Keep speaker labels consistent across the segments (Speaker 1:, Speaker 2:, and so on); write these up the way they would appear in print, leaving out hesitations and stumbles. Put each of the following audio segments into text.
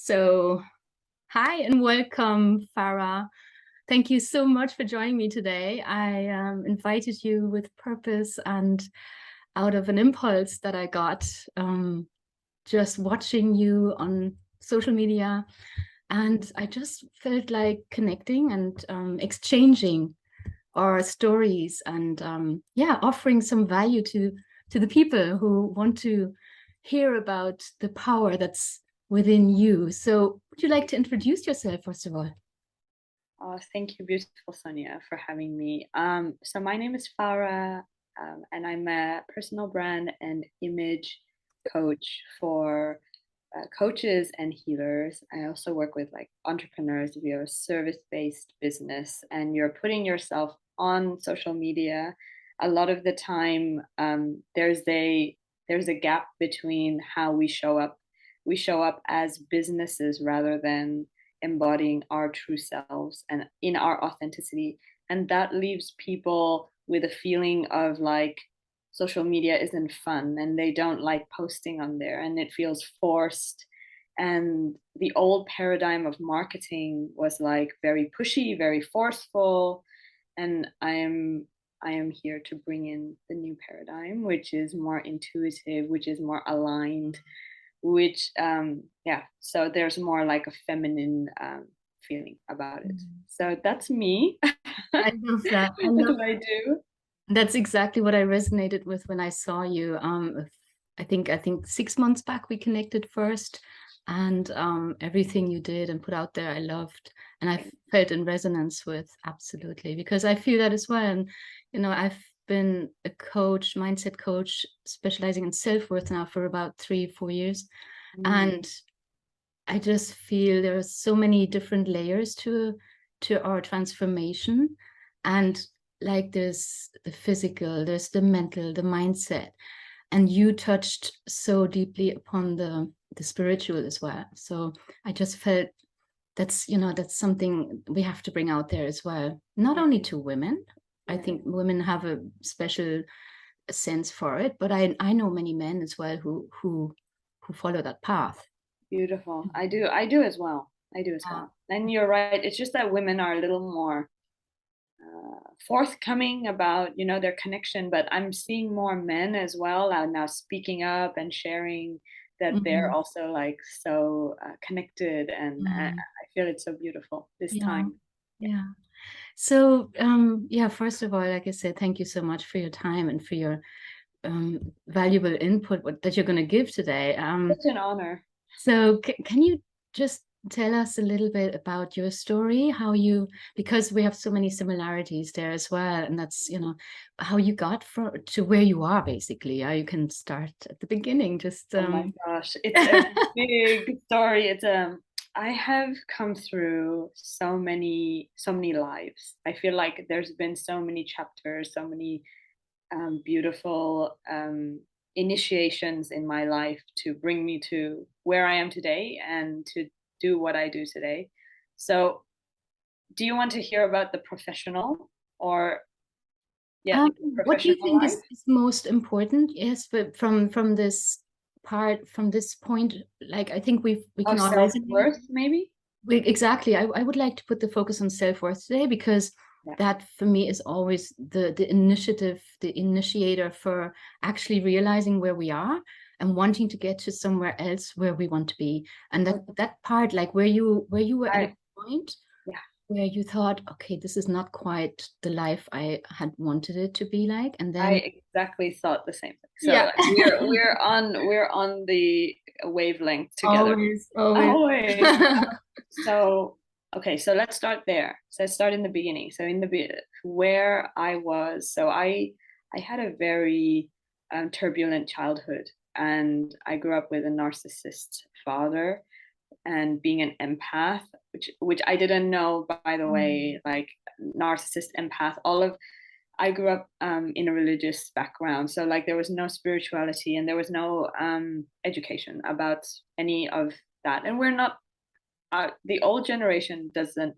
Speaker 1: So, hi and welcome, Farah. Thank you so much for joining me today. I invited you with purpose and out of an impulse that I got just watching you on social media. And I just felt like connecting and exchanging our stories and yeah, offering some value to the people who want to hear about the power that's within you. So would you like to introduce yourself first of all?
Speaker 2: Oh, thank you, beautiful Sonia, for having me. So my name is Farah, and I'm a personal brand and image coach for coaches and healers. I also work with like entrepreneurs. If you have a service-based business and you're putting yourself on social media, a lot of the time there's a gap between how we show up. We show up as businesses rather than embodying our true selves and in our authenticity. And that leaves people with a feeling of like social media isn't fun and they don't like posting on there and it feels forced. And the old paradigm of marketing was like very pushy, very forceful. And I am here to bring in the new paradigm, which is more intuitive, which is more aligned, which yeah, so there's more like a feminine feeling about it.
Speaker 1: Mm.
Speaker 2: So that's me.
Speaker 1: I love that. I
Speaker 2: What
Speaker 1: love
Speaker 2: do I do?
Speaker 1: That's exactly what I resonated with when I saw you. I think 6 months back we connected first, and everything you did and put out there, I loved, and I felt in resonance with absolutely because I feel that as well. And I've been a coach, mindset coach, specializing in self-worth now for about 3, 4 years,
Speaker 2: Mm,
Speaker 1: and I just feel there are so many different layers to our transformation. And like there's the physical, there's the mental, the mindset. And you touched so deeply upon the spiritual as well. So I just felt that's something we have to bring out there as well. Not
Speaker 2: yeah,
Speaker 1: only to women. I
Speaker 2: yeah.
Speaker 1: think women have a special sense for it, but I know many men as well who follow that path.
Speaker 2: Beautiful. I do as well. I do as
Speaker 1: Yeah.
Speaker 2: well. And you're right. It's just that women are a little more forthcoming about their connection, but I'm seeing more men as well now speaking up and sharing that they're
Speaker 1: Mhm.
Speaker 2: also like so connected, and
Speaker 1: Mm.
Speaker 2: I feel it's so beautiful this
Speaker 1: Yeah,
Speaker 2: time. Yeah.
Speaker 1: yeah. So, yeah, first of all, like I said, thank you so much for your time and for your valuable input that you're going to give today.
Speaker 2: Such an honor.
Speaker 1: So, can you just tell us a little bit about your story, how you, because we have so many similarities there as well, and that's, how you got to where you are, basically. You can start at the beginning, just
Speaker 2: Oh my gosh, it's a big story. I have come through so many lives. I feel like there's been so many chapters, so many beautiful initiations in my life to bring me to where I am today and to do what I do today. So, do you want to hear about the professional or yeah,
Speaker 1: Um,
Speaker 2: the
Speaker 1: what do you
Speaker 2: professional
Speaker 1: think
Speaker 2: life?
Speaker 1: is most important? Yes, but from this part, from this point, like I think we
Speaker 2: Oh,
Speaker 1: can all resonate.
Speaker 2: self-worth, maybe?
Speaker 1: Exactly. I would like to put the focus on self-worth today because
Speaker 2: Yeah.
Speaker 1: that for me is always the initiative, the initiator for actually realizing where we are and wanting to get to somewhere else where we want to be. And that part, like where you were at a
Speaker 2: I,
Speaker 1: point
Speaker 2: yeah.
Speaker 1: where you thought, okay, this is not quite the life I had wanted it to be like, and
Speaker 2: I
Speaker 1: then
Speaker 2: exactly thought the same thing. So
Speaker 1: yeah.
Speaker 2: like, we're on the wavelength together.
Speaker 1: Always, always.
Speaker 2: Always. So okay, so let's start there. So let's start in the beginning. So where I was, so I had a very turbulent childhood, and I grew up with a narcissist father and being an empath, which I didn't know, by the
Speaker 1: Mm.
Speaker 2: way, like narcissist, empath, all of I grew up in a religious background, so like there was no spirituality and there was no education about any of that. And we're not the old generation doesn't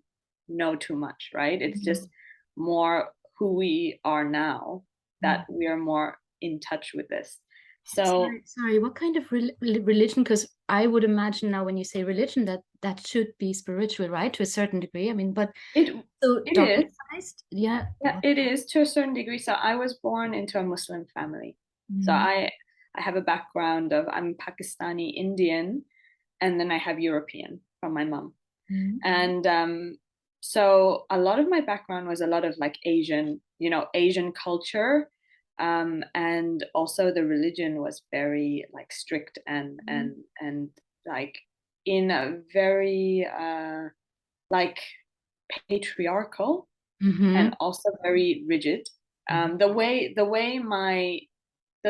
Speaker 2: know too much, right? It's just
Speaker 1: Mm.
Speaker 2: more who we are now that
Speaker 1: Mm.
Speaker 2: we are more in touch with this. So
Speaker 1: Sorry, what kind of religion? Because I would imagine now when you say religion that that should be spiritual, right? To a certain degree. I mean, but
Speaker 2: it
Speaker 1: so
Speaker 2: it is.
Speaker 1: dogmatized? Yeah.
Speaker 2: Yeah, it is to a certain degree. So I was born into a Muslim family. So
Speaker 1: Mm-hmm.
Speaker 2: I have a background of I'm Pakistani Indian, and then I have European from my mom. And so a lot of my background was a lot of like Asian, Asian culture. And also the religion was very like strict and like in a very like patriarchal
Speaker 1: Mm-hmm.
Speaker 2: and also very rigid. The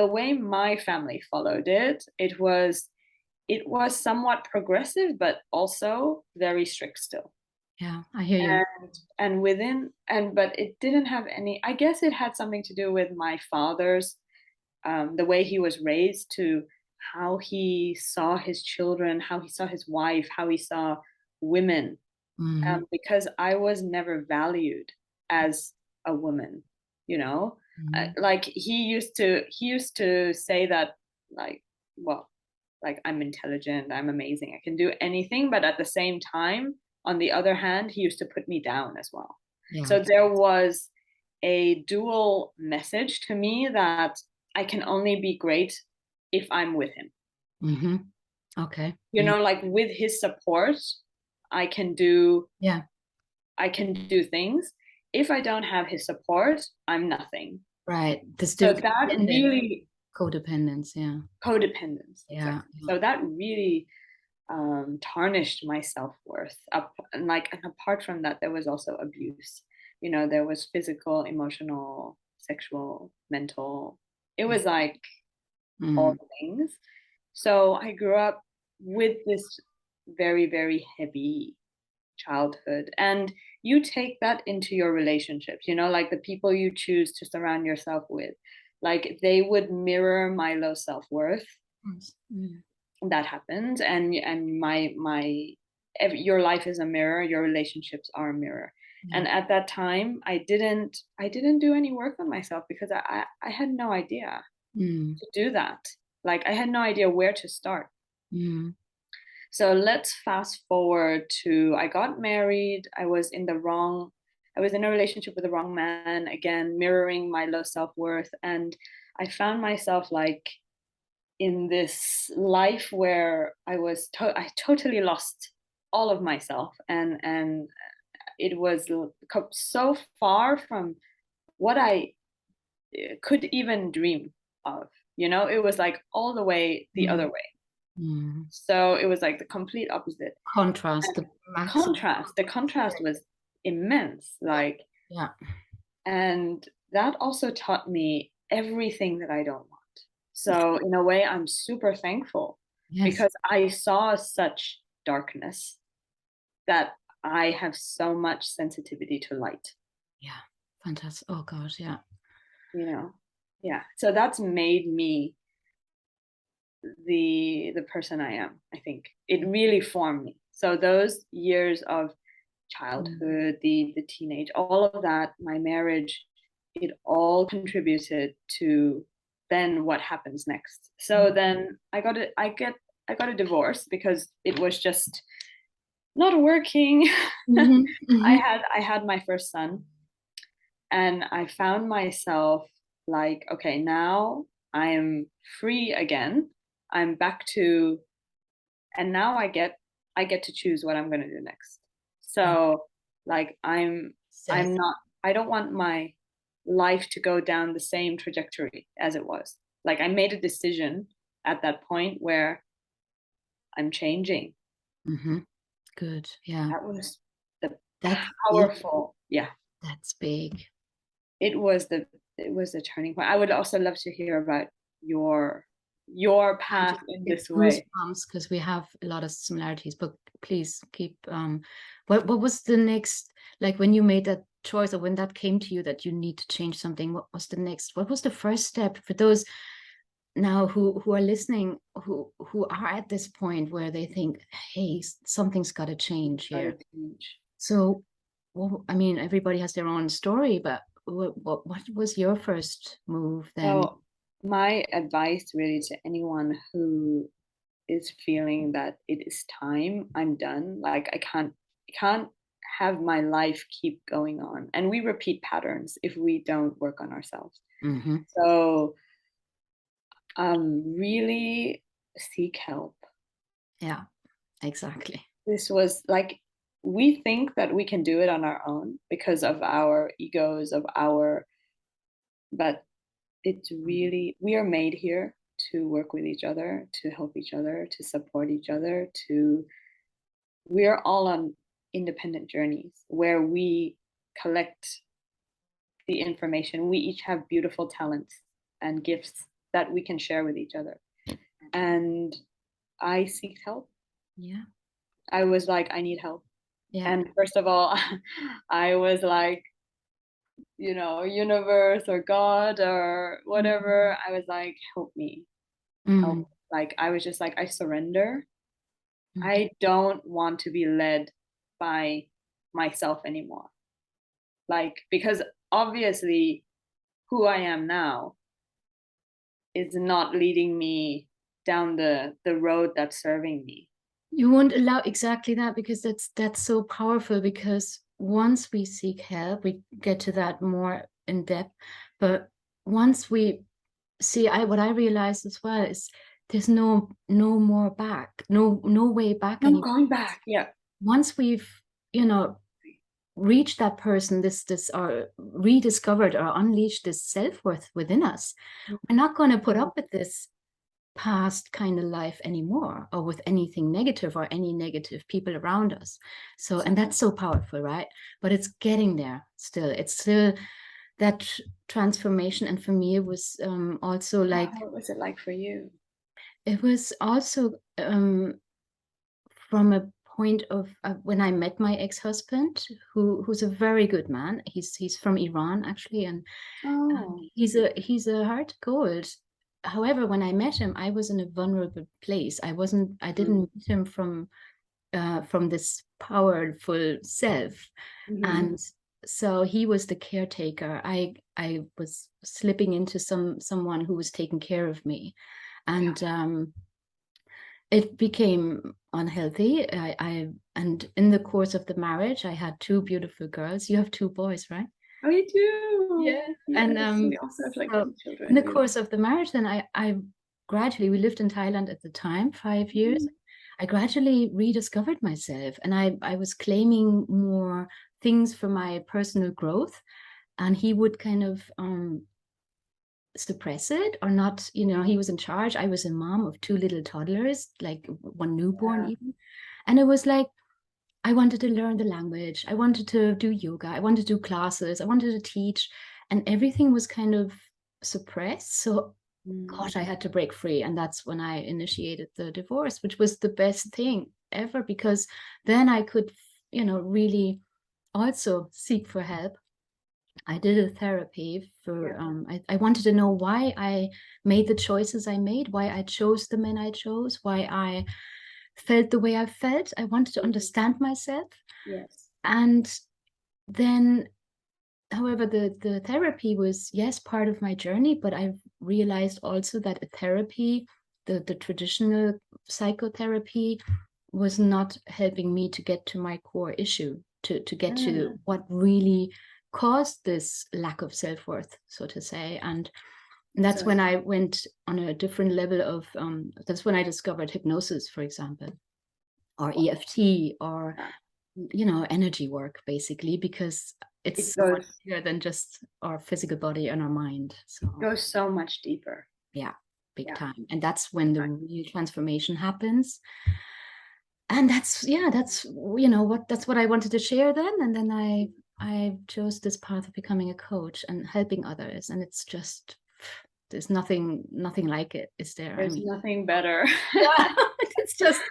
Speaker 2: way my family followed it, it was somewhat progressive, but also very strict still.
Speaker 1: Yeah, I hear you.
Speaker 2: And within and but it didn't have any. I guess it had something to do with my father's the way he was raised, to how he saw his children, how he saw his wife, how he saw women,
Speaker 1: Mm-hmm.
Speaker 2: because I was never valued as a woman, you know.
Speaker 1: Mm-hmm.
Speaker 2: Like he used to say that, like, well, like I'm intelligent, I'm amazing, I can do anything, but at the same time, on the other hand, he used to put me down as well.
Speaker 1: Yeah.
Speaker 2: So there was a dual message to me that I can only be great if I'm with him.
Speaker 1: Mm-hmm. Okay. Yeah.
Speaker 2: Like with his support, I can do
Speaker 1: Yeah.
Speaker 2: I can do things. If I don't have his support, I'm nothing.
Speaker 1: Right. The
Speaker 2: So
Speaker 1: still
Speaker 2: that
Speaker 1: codependence.
Speaker 2: really
Speaker 1: Codependence. Yeah.
Speaker 2: codependence,
Speaker 1: Yeah.
Speaker 2: exactly. So that really tarnished my self-worth. Up and apart from that, there was also abuse. There was physical, emotional, sexual, mental. It was like all
Speaker 1: Mm.
Speaker 2: things. So I grew up with this very, very heavy childhood, and you take that into your relationships, like the people you choose to surround yourself with, like they would mirror my low self-worth.
Speaker 1: Mm.
Speaker 2: That happened, and your life is a mirror, your relationships are a mirror.
Speaker 1: Yeah.
Speaker 2: And at that time, I didn't do any work on myself because I had no idea
Speaker 1: Mm.
Speaker 2: to do that. Like I had no idea where to start.
Speaker 1: Mm.
Speaker 2: So let's fast forward to I got married. I was in a relationship with the wrong man, again, mirroring my low self-worth. And I found myself like in this life where I totally lost all of myself. And it was so far from what I could even dream of. It was like all the way the other
Speaker 1: Mm.
Speaker 2: way.
Speaker 1: Mm.
Speaker 2: So it was like the complete opposite.
Speaker 1: Contrast,
Speaker 2: And
Speaker 1: the maximum.
Speaker 2: the contrast was immense. Like,
Speaker 1: Yeah.
Speaker 2: and that also taught me everything that I don't want. So in a way, I'm super thankful
Speaker 1: Yes.
Speaker 2: because I saw such darkness that I have so much sensitivity to light,
Speaker 1: Yeah. Fantastic. Oh gosh. Yeah.
Speaker 2: you know? Yeah. So that's made me the person I am, I think. It really formed me. So those years of
Speaker 1: Mm.
Speaker 2: childhood, the teenage, all of that, my marriage, it all contributed to then what happens next. So then I got a divorce because it was just not working.
Speaker 1: Mm-hmm. Mm-hmm.
Speaker 2: I had my first son, and I found myself like, okay, now I am free again. I'm back to and now I get to choose what I'm going to do next.
Speaker 1: Yeah.
Speaker 2: So like I'm
Speaker 1: Yes.
Speaker 2: not I don't want my life to go down the same trajectory as it was. Like I made a decision at that point where I'm changing.
Speaker 1: Mm-hmm. Good. Yeah.
Speaker 2: That was the
Speaker 1: That's big.
Speaker 2: powerful. Yeah.
Speaker 1: That's big.
Speaker 2: It was the turning point. I would also love to hear about your
Speaker 1: I'm
Speaker 2: path
Speaker 1: just
Speaker 2: in
Speaker 1: get
Speaker 2: this way.
Speaker 1: goosebumps because we have a lot of similarities. But please keep. What was the next? Like when you made that choice, or when that came to you that you need to change something? What was the next? What was the first step for those now who are listening, who are at this point where they think, hey, something's got to change
Speaker 2: Got to
Speaker 1: here.
Speaker 2: change.
Speaker 1: So, well, I mean, everybody has their own story, but what was your first move
Speaker 2: So
Speaker 1: then?
Speaker 2: My advice really to anyone who is feeling that it is time, I'm done. Like I can't have my life keep going on. And we repeat patterns if we don't work on ourselves.
Speaker 1: Hmm.
Speaker 2: So really seek help.
Speaker 1: Yeah, exactly.
Speaker 2: This was like we think that we can do it on our own because of our egos, of our but it's really we are made here to work with each other, to help each other, to support each other, to we're all on independent journeys where we collect the information. We each have beautiful talents and gifts that we can share with each other. And I seek help.
Speaker 1: Yeah.
Speaker 2: I was like, I need help.
Speaker 1: Yeah.
Speaker 2: And first of all, I was like, universe or God or
Speaker 1: Mhm.
Speaker 2: whatever. I was like, help me,
Speaker 1: Mm.
Speaker 2: help. Like, I was just like, I surrender.
Speaker 1: Mhm.
Speaker 2: I don't want to be led by myself anymore. Like, because obviously who I am now is not leading me down the road that's serving me.
Speaker 1: You won't allow exactly that, because that's so powerful, because once we seek help, we get to that more in depth. But once we see, what I realized as well is there's no more back, no way back
Speaker 2: No
Speaker 1: anymore.
Speaker 2: going back. Yeah.
Speaker 1: Once we've, you know, reached that person, this or rediscovered or unleashed this self-worth within us, we're not going to put up with this past kind of life anymore, or with anything negative or any negative people around us. So, and that's so powerful, right? But it's getting there still. It's still that transformation. And for me, it was also like,
Speaker 2: What was it like for you?
Speaker 1: it was also from a point of when I met my ex-husband, who's a very good man. He's from Iran, actually, and
Speaker 2: Oh.
Speaker 1: he's a heart of gold. However, when I met him, I was in a vulnerable place. I
Speaker 2: Mm.
Speaker 1: didn't meet him from this powerful self.
Speaker 2: Mm-hmm.
Speaker 1: And so he was the caretaker. I was slipping into someone who was taking care of me.
Speaker 2: Yeah.
Speaker 1: And it became unhealthy. And in the course of the marriage, I had two beautiful girls. You have two boys, right?
Speaker 2: Oh, you do.
Speaker 1: Yeah. And
Speaker 2: Yes. We also have like
Speaker 1: so
Speaker 2: two
Speaker 1: in
Speaker 2: children.
Speaker 1: the
Speaker 2: Beautiful.
Speaker 1: course of the marriage, then I gradually, we lived in Thailand at the time, 5 years.
Speaker 2: Mhm.
Speaker 1: I gradually rediscovered myself, and I was claiming more things for my personal growth. And he would kind of suppress it, or not. He was in charge. I was a mom of two little toddlers, like one newborn
Speaker 2: Yeah.
Speaker 1: even. And it was like, I wanted to learn the language. I wanted to do yoga. I wanted to do classes. I wanted to teach. And everything was kind of suppressed. So,
Speaker 2: Mm.
Speaker 1: gosh, I had to break free. And that's when I initiated the divorce, which was the best thing ever, because then I could, really also seek for help. I did a therapy
Speaker 2: Yeah.
Speaker 1: for, I wanted to know why I made the choices I made, why I chose the men I chose, why I felt the way I felt. I wanted to understand myself.
Speaker 2: Yes.
Speaker 1: And then, however, the therapy was, yes, part of my journey, but I realized also that a therapy, the traditional psychotherapy, was not helping me to get to my core issue, to get to
Speaker 2: Mm.
Speaker 1: what really caused this lack of self-worth, so to say. And that's
Speaker 2: So
Speaker 1: when I went on a different level of, that's when I discovered hypnosis, for example, or EFT, or
Speaker 2: yeah,
Speaker 1: energy work, basically, because
Speaker 2: it
Speaker 1: it's so much
Speaker 2: goes
Speaker 1: bigger than just our physical body and our mind. So
Speaker 2: goes so much deeper.
Speaker 1: yeah, big
Speaker 2: Yeah.
Speaker 1: time. And that's when the
Speaker 2: Right.
Speaker 1: real transformation happens. And that's what I wanted to share then. And then I chose this path of becoming a coach and helping others. And it's just, there's nothing like it, is there? I
Speaker 2: There's
Speaker 1: mean,
Speaker 2: nothing better.
Speaker 1: yeah, it's just,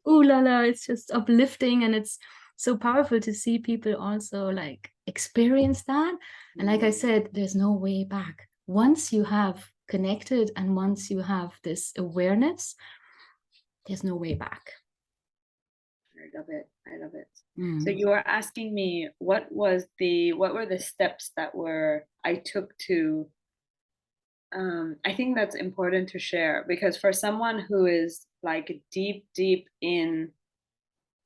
Speaker 1: ooh la la, it's just uplifting, and it's so powerful to see people also like experience that. And like I said, there's no way back. Once you have connected and once you have this awareness, there's no way back.
Speaker 2: I love it. I love it. So
Speaker 1: Mm.
Speaker 2: you were asking me what were the steps that were I took to I think that's important to share, because for someone who is like deep in,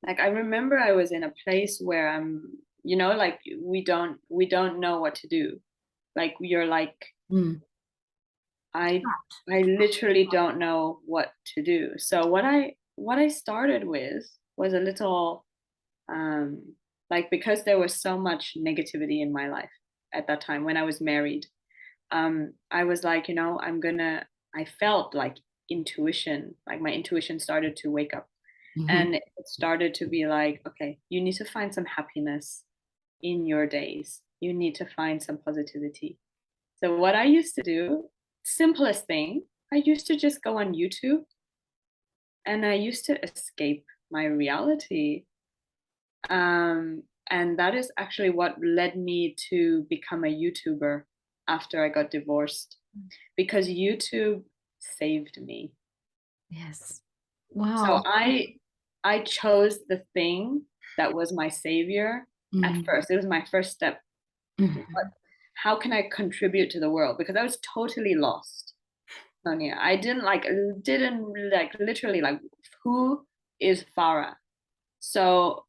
Speaker 2: like, I remember I was in a place where like we don't know what to do. Like, you're like,
Speaker 1: Mm.
Speaker 2: I I literally don't know what to do. So what I started with was a little, like, because there was so much negativity in my life at that time when I was married. I was like, I felt like intuition, like my intuition started to wake up,
Speaker 1: Mhm.
Speaker 2: and it started to be like, okay, you need to find some happiness in your days. You need to find some positivity. So what I used to do, simplest thing, I used to just go on YouTube, and I used to escape my reality. And that is actually what led me to become a YouTuber after I got divorced, because YouTube saved me.
Speaker 1: Yes.
Speaker 2: So
Speaker 1: Wow.
Speaker 2: I chose the thing that was my savior at
Speaker 1: Mm.
Speaker 2: first. It was my first step. What,
Speaker 1: Mhm.
Speaker 2: how can I contribute to the world? Because I was totally lost, Sonia. I didn't like literally like, who is Farah? So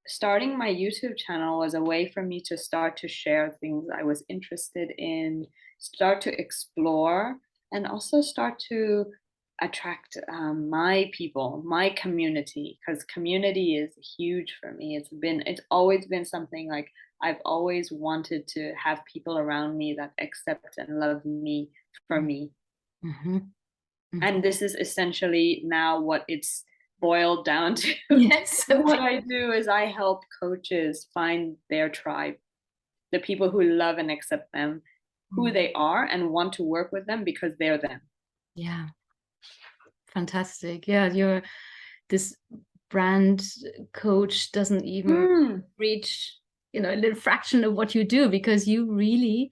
Speaker 2: starting my YouTube channel was a way for me to start to share things I was interested in, start to explore, and also start to attract my people, my community, because community is huge for me. It's always been something like I've always wanted to have people around me that accept and love me for me.
Speaker 1: Mhm.
Speaker 2: And
Speaker 1: Mhm.
Speaker 2: this is essentially now what it's boiled down to.
Speaker 1: Yes.
Speaker 2: What I do is I help coaches find their tribe, the people who love and accept them, who
Speaker 1: Mm.
Speaker 2: they are, and want to work with them because they're them.
Speaker 1: Yeah. Fantastic. Yeah, you're this brand coach doesn't even
Speaker 2: Mm.
Speaker 1: reach, a little fraction of what you do, because you really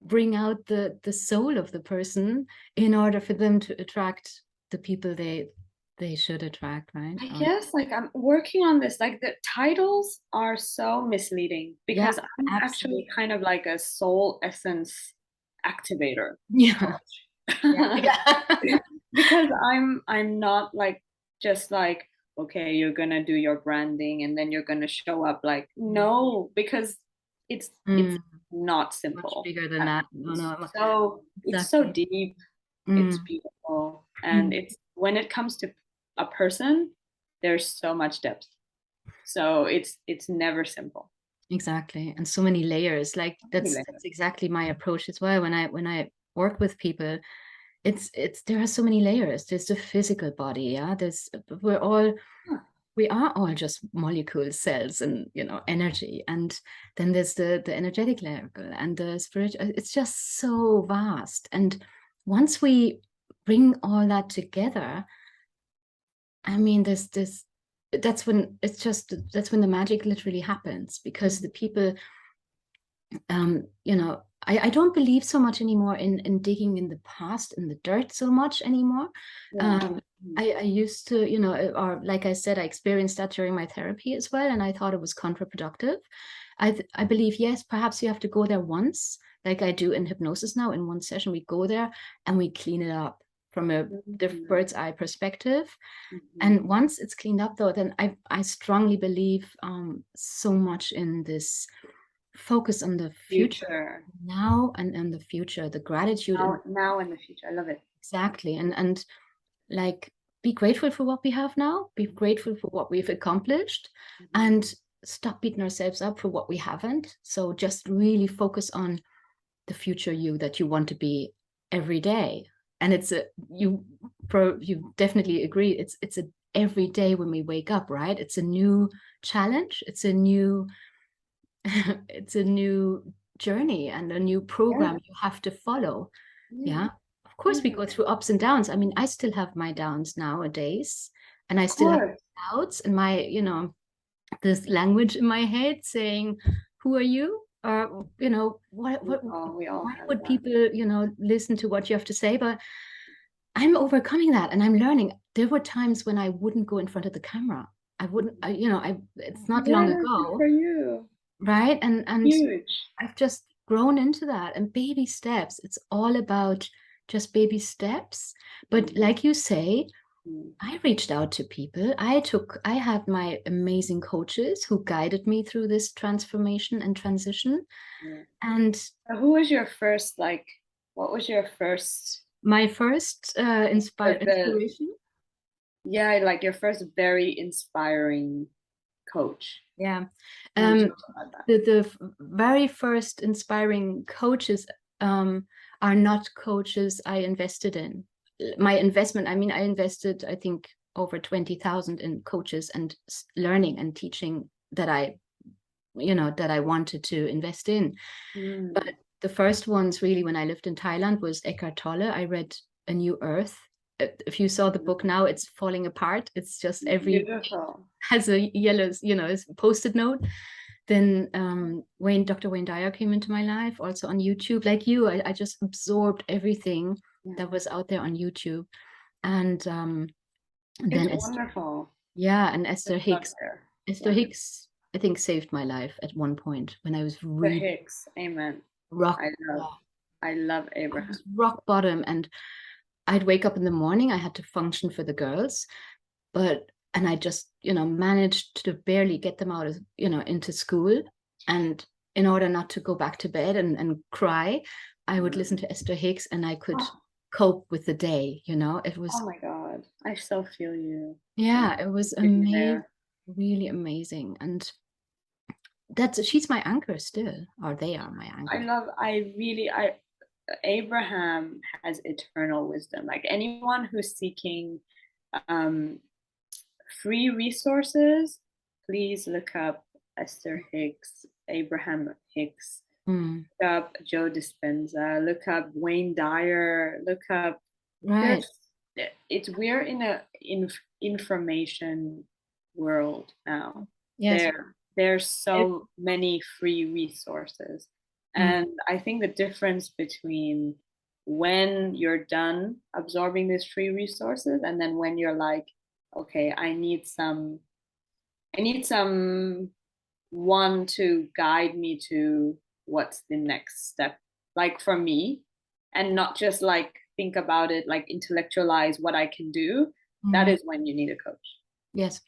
Speaker 1: bring out the soul of the person in order for them to attract the people they should attract, right?
Speaker 2: I
Speaker 1: Or
Speaker 2: guess, like, I'm working on this. Like, the titles are so misleading
Speaker 1: yeah,
Speaker 2: because I'm actually
Speaker 1: absolutely.
Speaker 2: kind of like a soul essence activator
Speaker 1: Yeah. Yeah.
Speaker 2: coach.
Speaker 1: Yeah.
Speaker 2: Because I'm not like, just like, okay, you're gonna do your branding and then you're gonna show up. Like, no, because it's
Speaker 1: Mm,
Speaker 2: not
Speaker 1: much
Speaker 2: simple.
Speaker 1: bigger than that. No, no,
Speaker 2: It's so
Speaker 1: exactly.
Speaker 2: deep, it's
Speaker 1: Mm,
Speaker 2: beautiful, and
Speaker 1: mm,
Speaker 2: it's when it comes to a person, there's so much depth. So it's never simple.
Speaker 1: exactly. And so many layers. Like that's exactly my approach as well. When I work with people, it's there are so many layers. There's the physical body, yeah. We're all
Speaker 2: Huh.
Speaker 1: we are all just molecules, cells, and energy. And then there's the energetic level and the spiritual. It's just so vast. And once we bring all that together, I mean, there's this. That's when the magic literally happens, because the people, I don't believe so much anymore in digging in the past, in the dirt so much anymore.
Speaker 2: Yeah.
Speaker 1: Um,
Speaker 2: Mhm.
Speaker 1: I used to, or like I said, I experienced that during my therapy as well, and I thought it was counterproductive. I believe, yes, perhaps you have to go there once, like I do in hypnosis now. In one session, we go there and we clean it up from a
Speaker 2: Mhm.
Speaker 1: bird's eye perspective.
Speaker 2: Mhm.
Speaker 1: And once it's cleaned up, though, then I strongly believe so much in this focus on the future
Speaker 2: Future.
Speaker 1: now and in the future, the gratitude and
Speaker 2: Now in the future. I love it.
Speaker 1: exactly, and like be grateful for what we have now, be grateful for what we've accomplished,
Speaker 2: Mhm.
Speaker 1: and stop beating ourselves up for what we haven't. So just really focus on the future you that you want to be every day. And you definitely agree, it's a every day when we wake up, right? It's a new challenge, it's a new it's a new journey and a new
Speaker 2: Yeah.
Speaker 1: program you have to follow.
Speaker 2: Yeah.
Speaker 1: Yeah. Of course, we
Speaker 2: Yeah.
Speaker 1: go through ups and downs. I mean, I still have my downs nowadays, and I
Speaker 2: Of
Speaker 1: still have
Speaker 2: course.
Speaker 1: doubts and this language in my head saying, "Who are you?" Or
Speaker 2: We all
Speaker 1: why
Speaker 2: have
Speaker 1: would
Speaker 2: that.
Speaker 1: people, listen to what you have to say? But I'm overcoming that, and I'm learning. There were times when I wouldn't go in front of the camera. I wouldn't. It's not long
Speaker 2: Yeah, good
Speaker 1: ago,
Speaker 2: for you.
Speaker 1: right? And
Speaker 2: Huge.
Speaker 1: I've just grown into that, and baby steps. It's all about just baby steps. But like you say, I reached out to people. I had my amazing coaches who guided me through this transformation and transition.
Speaker 2: Yeah.
Speaker 1: And
Speaker 2: So who was your first, like, what was your first,
Speaker 1: my first
Speaker 2: the
Speaker 1: inspiration,
Speaker 2: yeah, like your first very inspiring coach?
Speaker 1: yeah,
Speaker 2: Can you
Speaker 1: um,
Speaker 2: talk about that?
Speaker 1: the very first inspiring coaches are not coaches I invested in. My investment, I mean, I invested, I think, over 20,000 in coaches and learning and teaching that I wanted to invest in. But
Speaker 2: Mm.
Speaker 1: the first ones really when I lived in Thailand was Eckhart Tolle. I read A New Earth. If you saw the book now, it's falling apart. It's just every
Speaker 2: Beautiful.
Speaker 1: has a yellow, post-it note. Then Dr. Wayne Dyer came into my life also on YouTube. Like you, I just absorbed everything
Speaker 2: Yeah.
Speaker 1: that was out there on YouTube. And
Speaker 2: It's
Speaker 1: then
Speaker 2: wonderful.
Speaker 1: yeah, and
Speaker 2: It's
Speaker 1: Esther
Speaker 2: up
Speaker 1: Hicks.
Speaker 2: there.
Speaker 1: Esther
Speaker 2: Yeah.
Speaker 1: Hicks, I think, saved my life at one point when I was
Speaker 2: The
Speaker 1: really
Speaker 2: Hicks. Amen.
Speaker 1: rock,
Speaker 2: I love, I love
Speaker 1: I was
Speaker 2: Abraham.
Speaker 1: rock bottom, and I'd wake up in the morning. I had to function for the girls, and I just, managed to barely get them out of, into school. And in order not to go back to bed and cry, I would listen to Esther Hicks, and I could
Speaker 2: Oh,
Speaker 1: cope with the day. It was,
Speaker 2: oh my God. I so feel you.
Speaker 1: yeah, it was
Speaker 2: Been
Speaker 1: amazing,
Speaker 2: there.
Speaker 1: really amazing. And she's my anchor still, or they are my
Speaker 2: I
Speaker 1: anchor.
Speaker 2: love, I really, Abraham has eternal wisdom. Like anyone who's seeking um, free resources, please look up Esther Hicks, Abraham Hicks,
Speaker 1: Mm,
Speaker 2: look up Joe Dispenza, look up Wayne Dyer, look up,
Speaker 1: right.
Speaker 2: there's, we're in a information world now.
Speaker 1: Yes.
Speaker 2: There's so many free resources.
Speaker 1: Mm,
Speaker 2: And I think the difference between when you're done absorbing these free resources and then when you're like, okay, I need some one to guide me to what's the next step, like for me, and not just like think about it, like intellectualize what I can do. That
Speaker 1: mm.
Speaker 2: is when you need a coach.
Speaker 1: Yes,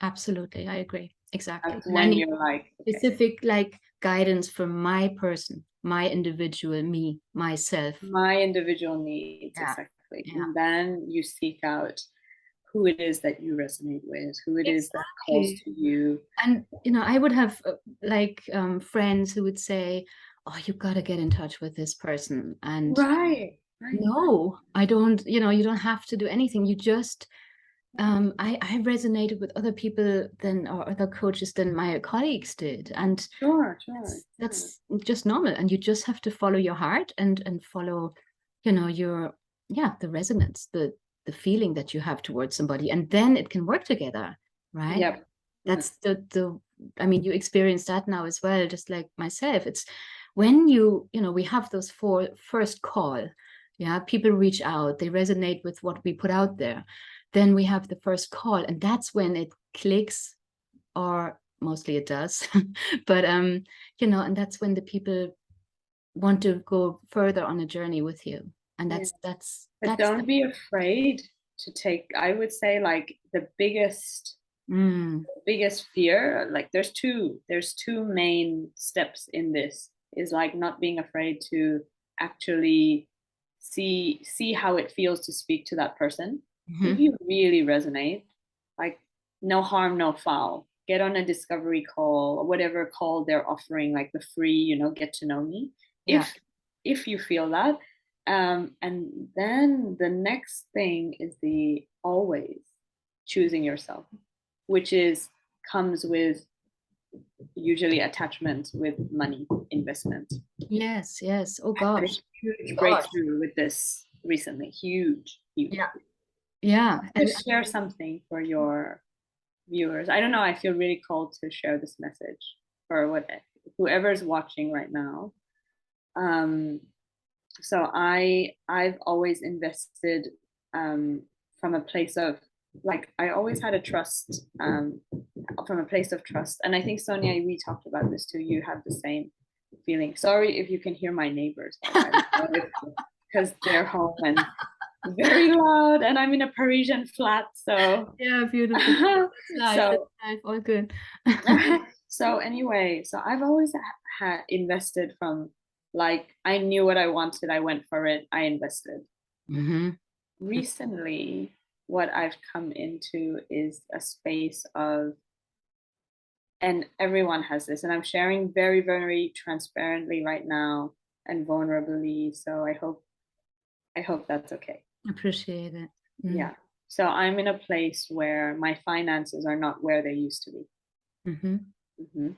Speaker 1: absolutely. I agree. Exactly.
Speaker 2: That's
Speaker 1: And I
Speaker 2: when
Speaker 1: need
Speaker 2: you're like, okay,
Speaker 1: specific like guidance from my person, my individual me, myself.
Speaker 2: my individual needs,
Speaker 1: Yeah.
Speaker 2: exactly.
Speaker 1: Yeah.
Speaker 2: And then you seek out who it is that you resonate with, who it is that calls
Speaker 1: Exactly.
Speaker 2: to you.
Speaker 1: And I would have like friends who would say, "Oh, you got to get in touch with this person." And
Speaker 2: Right, right, right.
Speaker 1: no, I don't, you don't have to do anything. You just I resonated with other people than or other coaches than my colleagues did, and
Speaker 2: Sure, sure, sure.
Speaker 1: that's just normal. And you just have to follow your heart and follow, your the resonance, the feeling that you have towards somebody, and then it can work together, right?
Speaker 2: Yep.
Speaker 1: That's the I mean, you experience that now as well, just like myself. It's when we have those four first call, yeah, people reach out, they resonate with what we put out there. Then we have the first call, and that's when it clicks, or mostly it does. But and that's when the people want to go further on a journey with you. And
Speaker 2: Yeah. But
Speaker 1: that's
Speaker 2: don't be afraid to take, I would say, like the
Speaker 1: mm,
Speaker 2: biggest fear, like there's two main steps in this, is like not being afraid to actually see how it feels to speak to that person. If
Speaker 1: mhm.
Speaker 2: you really resonate, like no harm, no foul. Get on a discovery call or whatever call they're offering, like the free, get to know me.
Speaker 1: Yeah.
Speaker 2: If you feel that, and then the next thing is the always choosing yourself, which is comes with usually attachment with money investment.
Speaker 1: Yes, yes. Oh
Speaker 2: I had a
Speaker 1: gosh.
Speaker 2: huge
Speaker 1: Gosh.
Speaker 2: breakthrough with this recently. Huge, huge.
Speaker 1: Yeah. Yeah. And
Speaker 2: Just share something for your viewers. I don't know. I feel really called to share this message for whoever's watching right now. Um, so I've always invested from a place of, like, I always had a trust, from a place of trust, and I think Sonia, we talked about this too. You have the same. feeling. Sorry if you can hear my neighbors, because they're home and very loud, and I'm in a Parisian flat, so
Speaker 1: Yeah, beautiful. That's life. That's
Speaker 2: so
Speaker 1: life. All good.
Speaker 2: so anyway, so I've always had invested from, like, I knew what I wanted, I went for it, I invested.
Speaker 1: Mm-hmm.
Speaker 2: Recently, what I've come into is a space of, and everyone has this, and I'm sharing very, very transparently right now and vulnerably, so I hope that's okay.
Speaker 1: Appreciate it.
Speaker 2: Yeah. So I'm in a place where my finances are not where they used to be.
Speaker 1: Mm-hmm.
Speaker 2: Mm-hmm.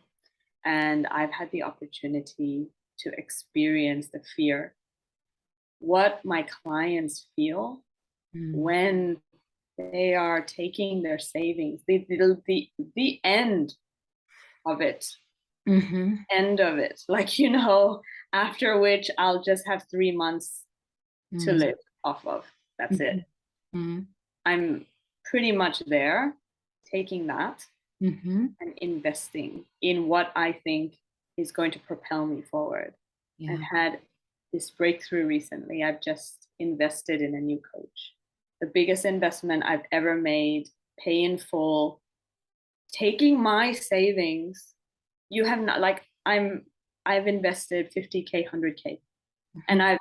Speaker 2: And I've had the opportunity to experience the fear, what my clients feel
Speaker 1: Mm-hmm.
Speaker 2: when they are taking their savings, the end of it,
Speaker 1: Mm-hmm.
Speaker 2: end of it. Like, after which I'll just have 3 months to live off of. That's it.
Speaker 1: Mm-hmm.
Speaker 2: I'm pretty much there, taking that
Speaker 1: Mm-hmm.
Speaker 2: and investing in what I think is going to propel me forward. I've
Speaker 1: Yeah.
Speaker 2: had this breakthrough recently. I've just invested in a new coach. The biggest investment I've ever made, pay in full, taking my savings. You have not, like, I've invested 50K, 100K, and I've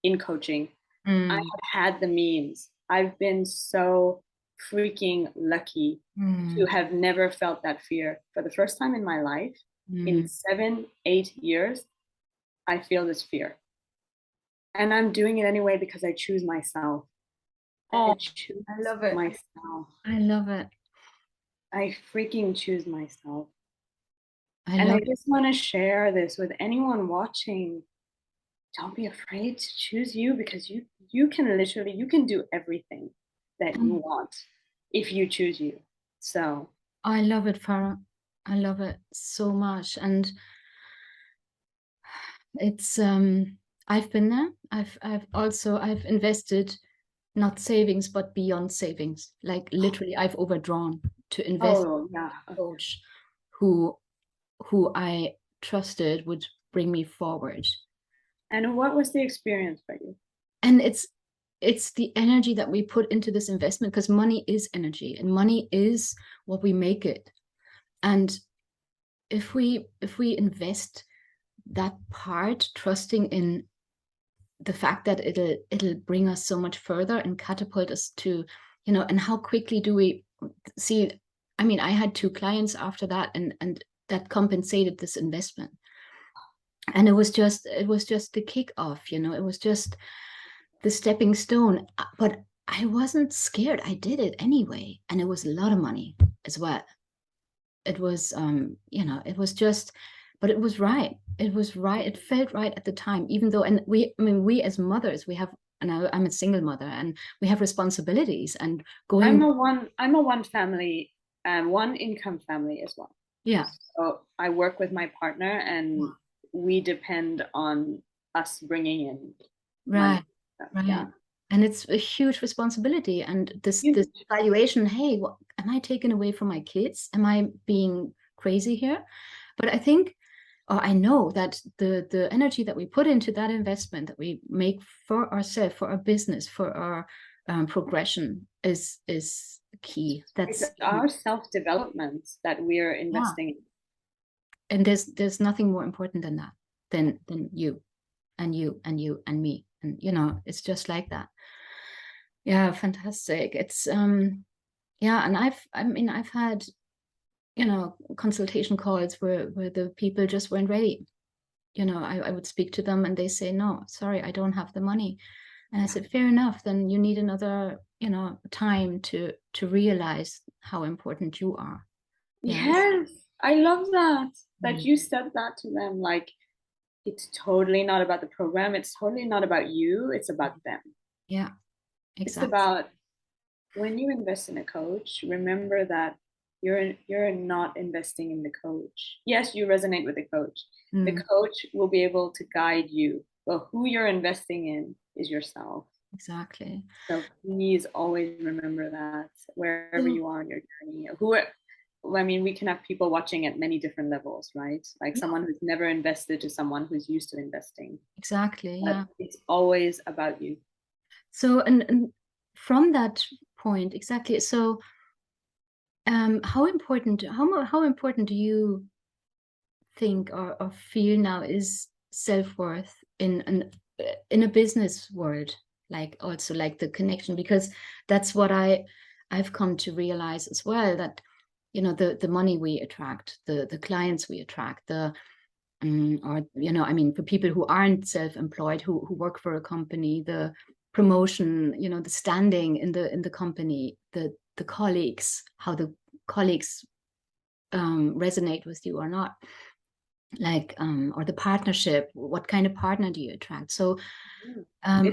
Speaker 2: in coaching. I
Speaker 1: Mm-hmm.
Speaker 2: have had the means. I've been so freaking lucky to have never felt that fear. For the first time in my life, in 7, 8 years, I feel this fear. And I'm doing it anyway because I choose myself.
Speaker 1: Oh,
Speaker 2: I choose
Speaker 1: I love it.
Speaker 2: myself.
Speaker 1: I love it.
Speaker 2: I freaking choose myself.
Speaker 1: I
Speaker 2: And
Speaker 1: love
Speaker 2: I just want to share this with anyone watching. Don't be afraid to choose you, because you can literally, you can do everything that you
Speaker 1: it.
Speaker 2: want if you choose you. So
Speaker 1: I love it, Farah. I love it so much. And it's I've been there. I've invested, not savings, but beyond savings. Like literally I've overdrawn to invest
Speaker 2: oh yeah.
Speaker 1: in a coach who I trusted would bring me forward.
Speaker 2: And what was the experience for you?
Speaker 1: And it's the energy that we put into this investment, because money is energy and money is what we make it. And if we invest that part, trusting in the fact that it'll bring us so much further and catapult us to, and how quickly do we see. I mean, I had 2 clients after that, and that compensated this investment. And it was just the kickoff, it was just the stepping stone. But I wasn't scared. I did it anyway, and it was a lot of money as well. It was it was just, but it was right. It was right. It felt right at the time, even though, and we as mothers, we have, and I'm a single mother, and we have responsibilities and going.
Speaker 2: I'm a one family, one income family as well.
Speaker 1: Yeah.
Speaker 2: So I work with my partner, and we depend on us bringing in money.
Speaker 1: Right. Right.
Speaker 2: Yeah.
Speaker 1: And it's a huge responsibility. And this valuation, hey, what am I taking away from my kids? Am I being crazy here? But I think, or I know that the energy that we put into that investment that we make for ourselves, for our business, for our progression is key.
Speaker 2: It's
Speaker 1: That's key.
Speaker 2: our self-development that we're investing in.
Speaker 1: And there's nothing more important than that, than you and you and you and me. And it's just like that. Yeah, fantastic. It's yeah, and I've had consultation calls where the people just weren't ready. I would speak to them and they say, no, sorry, I don't have the money. And I said, fair enough, then you need another time to realize how important you are. Yeah.
Speaker 2: Yes, I love that you said that to them. Like, it's totally not about the program. It's totally not about you. It's about them.
Speaker 1: Yeah,
Speaker 2: It's
Speaker 1: exactly.
Speaker 2: about, when you invest in a coach, remember that you're not investing in the coach. Yes, you resonate with the coach. The coach will be able to guide you, but who you're investing in is yourself.
Speaker 1: Exactly.
Speaker 2: So please always remember that wherever you are on your journey, who I mean, we can have people watching at many different levels, right? Like
Speaker 1: Yeah,
Speaker 2: someone who's never invested to someone who's used to investing.
Speaker 1: exactly.
Speaker 2: But
Speaker 1: Yeah.
Speaker 2: it's always about you.
Speaker 1: So, and from that point, exactly. So, how important do you think or feel now is self-worth in a business world, like also like the connection, because that's what I've come to realize as well, that the money we attract, the clients we attract, or I mean, for people who aren't self-employed, who work for a company, the promotion, the standing in the company, the colleagues, how the colleagues resonate with you or not, like or the partnership, what kind of partner do you attract? So
Speaker 2: Mm.
Speaker 1: um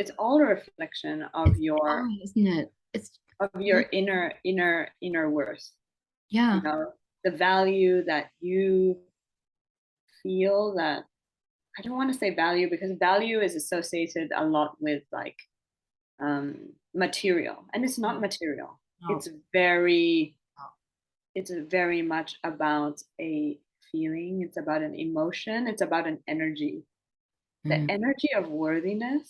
Speaker 2: It's all a reflection of your
Speaker 1: isn't it? It's
Speaker 2: inner worth. You
Speaker 1: yeah.
Speaker 2: know, the value that you feel that I don't want to say value because value is associated a lot with like material, and it's not
Speaker 1: No,
Speaker 2: material.
Speaker 1: no,
Speaker 2: It's very it's very much about a feeling. It's about an emotion. It's about an energy. The
Speaker 1: mm.
Speaker 2: energy of worthiness,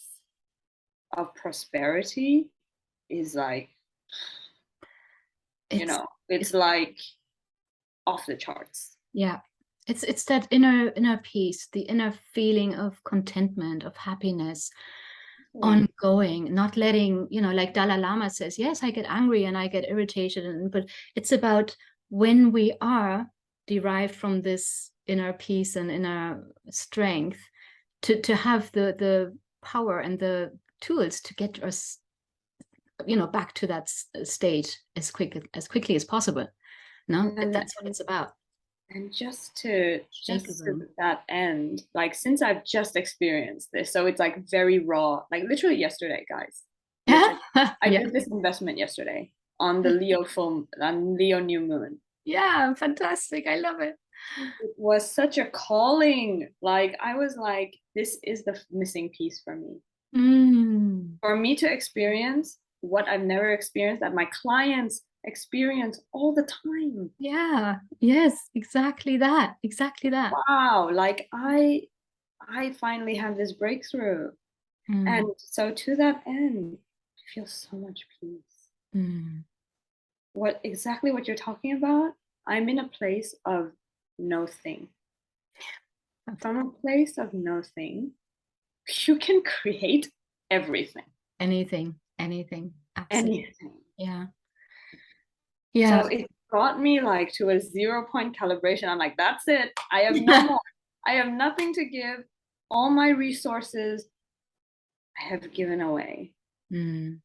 Speaker 2: of prosperity, is like
Speaker 1: it's
Speaker 2: it's
Speaker 1: it's
Speaker 2: like off the charts.
Speaker 1: yeah, it's that inner peace, the inner feeling of contentment, of happiness,
Speaker 2: Really.
Speaker 1: ongoing, not letting, like Dalai Lama says, yes, I get angry and I get irritated, but it's about when we are derived from this inner peace and inner strength to have the power and the tools to get us, back to that state as quickly as possible. No,
Speaker 2: And
Speaker 1: that's what it's about.
Speaker 2: And just to
Speaker 1: Shakable.
Speaker 2: that end, like since I've just experienced this, so it's like very raw, like literally yesterday, guys. Literally, I
Speaker 1: Yeah.
Speaker 2: did this investment yesterday on the Leo on Leo new moon.
Speaker 1: Yeah, fantastic. I love it.
Speaker 2: It was such a calling. Like I was like, this is the missing piece
Speaker 1: Mm.
Speaker 2: for me to experience what I've never experienced, that my clients experience all the time.
Speaker 1: Yeah. Yes, exactly that. Exactly that.
Speaker 2: Wow, like I finally have this breakthrough. And
Speaker 1: Mm.
Speaker 2: so to that end, I feel so much peace.
Speaker 1: Mm.
Speaker 2: What you're talking about, I'm in a place of no thing. From a place of no thing, you can create everything.
Speaker 1: Anything, anything. Absolutely.
Speaker 2: Anything.
Speaker 1: Yeah.
Speaker 2: So
Speaker 1: Yeah.
Speaker 2: it brought me like to a 0 point calibration. I'm like, that's it. I have no more. I have nothing to give. All my resources I have given away.
Speaker 1: Mm.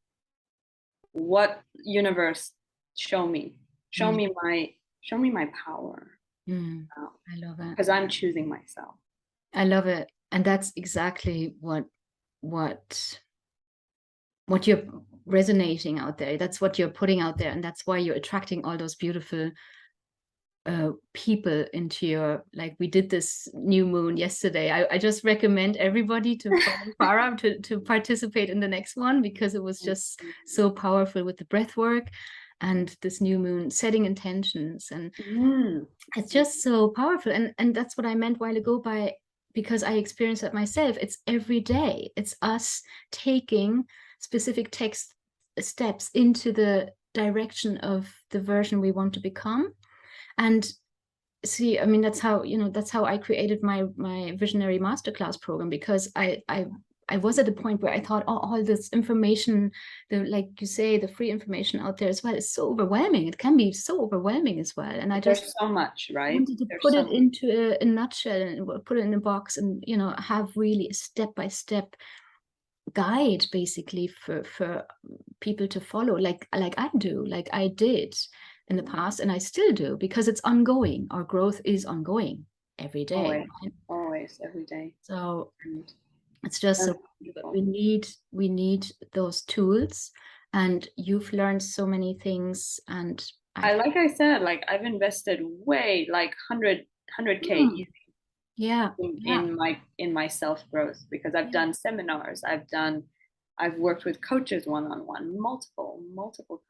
Speaker 2: What universe, show me. Show
Speaker 1: Mm.
Speaker 2: me my show me my power.
Speaker 1: Mm. I love it.
Speaker 2: Because I'm choosing myself.
Speaker 1: I love it. And that's exactly what what you're resonating out there. That's what you're putting out there. And that's why you're attracting all those beautiful people into your, like we did this new moon yesterday. I just recommend everybody to follow Farah to participate in the next one, because it was just so powerful with the breath work and this new moon setting intentions, and
Speaker 2: Mm.
Speaker 1: it's just so powerful. And that's what I meant a while ago by, because I experience that myself. It's every day. It's us taking specific text steps into the direction of the version we want to become. And see, I mean, that's how I created my visionary masterclass program, because I was at a point where I thought, oh, all this information, the, like you say, the free information out there as well is so overwhelming. It can be so overwhelming as well. And I just
Speaker 2: There's so much, right?
Speaker 1: wanted to
Speaker 2: There's
Speaker 1: put
Speaker 2: so
Speaker 1: it
Speaker 2: much.
Speaker 1: into a nutshell and put it in a box, and have really a step-by-step guide basically for people to follow, like I do, like I did in the past, and I still do, because it's ongoing. Our growth is ongoing every day,
Speaker 2: Always,
Speaker 1: right?
Speaker 2: always, every day.
Speaker 1: So
Speaker 2: And
Speaker 1: it's just so,
Speaker 2: that's
Speaker 1: but
Speaker 2: beautiful.
Speaker 1: we need those tools, and you've learned so many things, and I
Speaker 2: Like I said, like I've invested way like 100K
Speaker 1: mm, yeah, yeah,
Speaker 2: in my self growth because I've
Speaker 1: yeah.
Speaker 2: done seminars, I've done I've worked with coaches one-on-one, multiple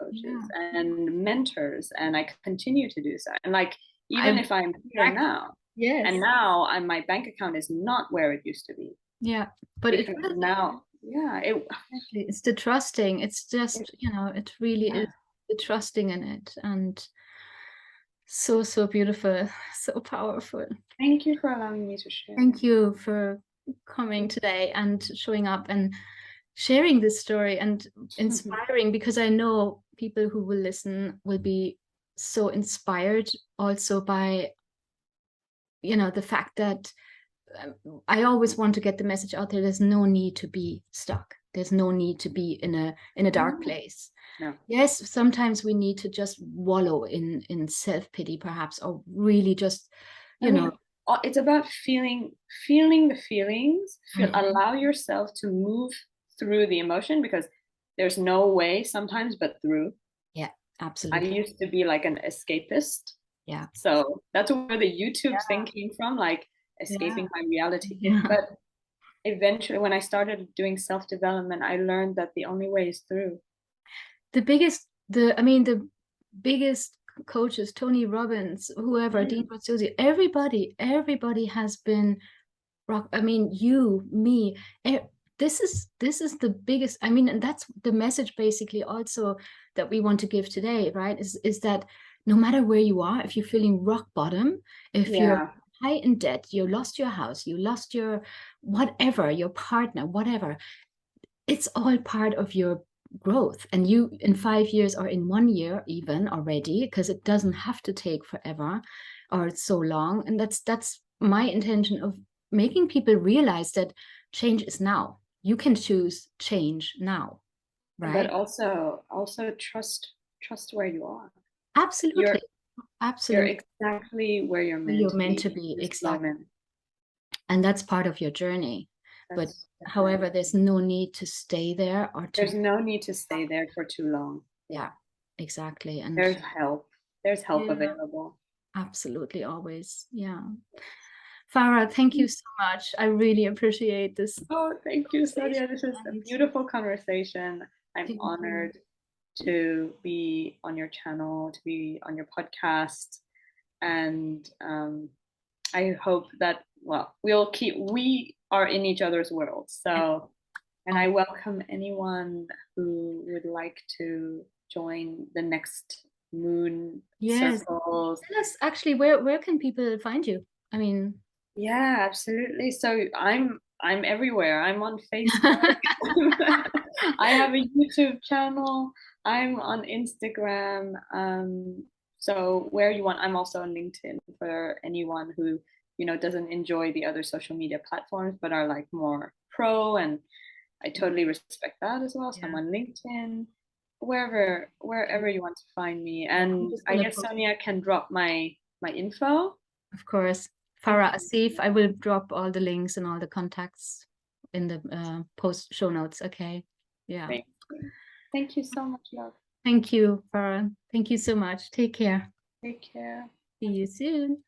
Speaker 2: coaches and mentors, and I continue to do so. And like, even if I'm here now, and now my bank account is not where it used to be.
Speaker 1: Yeah, but
Speaker 2: because now,
Speaker 1: it's the trusting. It's just, you know, it really is the trusting in it, and so beautiful, so powerful.
Speaker 2: Thank you for allowing me to share.
Speaker 1: Thank you for coming today and showing up and sharing this story and inspiring, because I know people who will listen will be so inspired also by, you know, the fact that I always want to get the message out there. There's no need to be stuck. There's no need to be in a dark place.
Speaker 2: No.
Speaker 1: Yes, sometimes we need to just wallow in self-pity, perhaps, or really just, you know.
Speaker 2: It's about feeling the feelings. Allow yourself to move through the emotion, because there's no way sometimes but through.
Speaker 1: Yeah, absolutely.
Speaker 2: I used to be like an escapist.
Speaker 1: Yeah.
Speaker 2: So that's where the YouTube thing came from, like escaping my reality. But eventually, when I started doing self-development, I learned that the only way is through. The
Speaker 1: biggest coaches, Tony Robbins, whoever, Dean Graziosi, everybody has been rock. I mean, you, me, this is the biggest, I mean, and that's the message basically also that we want to give today, right? Is that no matter where you are, if you're feeling rock bottom, if you're high in debt, you lost your house, you lost your whatever, your partner, whatever, it's all part of your growth. And you, in 5 years or in 1 year even already, because it doesn't have to take forever or so long. And that's my intention of making people realize that change is now. You can choose change now, right?
Speaker 2: But also trust where you are.
Speaker 1: Absolutely.
Speaker 2: You're exactly where you're meant to be.
Speaker 1: Exactly. And that's part of your journey. But however, there's no need to stay there, or
Speaker 2: there's no need to stay there for too long.
Speaker 1: Yeah, exactly. And
Speaker 2: there's help available.
Speaker 1: Absolutely, always. Yeah. Farah, thank you so much. I really appreciate this.
Speaker 2: Oh, thank you, Sonia. This is a beautiful conversation. I'm honored to be on your channel, to be on your podcast. And I hope that, well, we are in each other's worlds. So, and I welcome anyone who would like to join the next moon circles.
Speaker 1: Tell us actually, where can people find you? I mean,
Speaker 2: yeah, absolutely. So I'm everywhere. I'm on Facebook. I have a YouTube channel. I'm on Instagram. So where you want, I'm also on LinkedIn for anyone who, you know, doesn't enjoy the other social media platforms, but are like more pro, and I totally respect that as well. So I'm on LinkedIn, wherever you want to find me. And I guess Sonia can drop my info.
Speaker 1: Of course. Farah Asif, I will drop all the links and all the contacts in the post show notes. Okay. Yeah.
Speaker 2: Thank you so much, love.
Speaker 1: Thank you, Farah. Thank you so much. Take care.
Speaker 2: Take care.
Speaker 1: See you soon.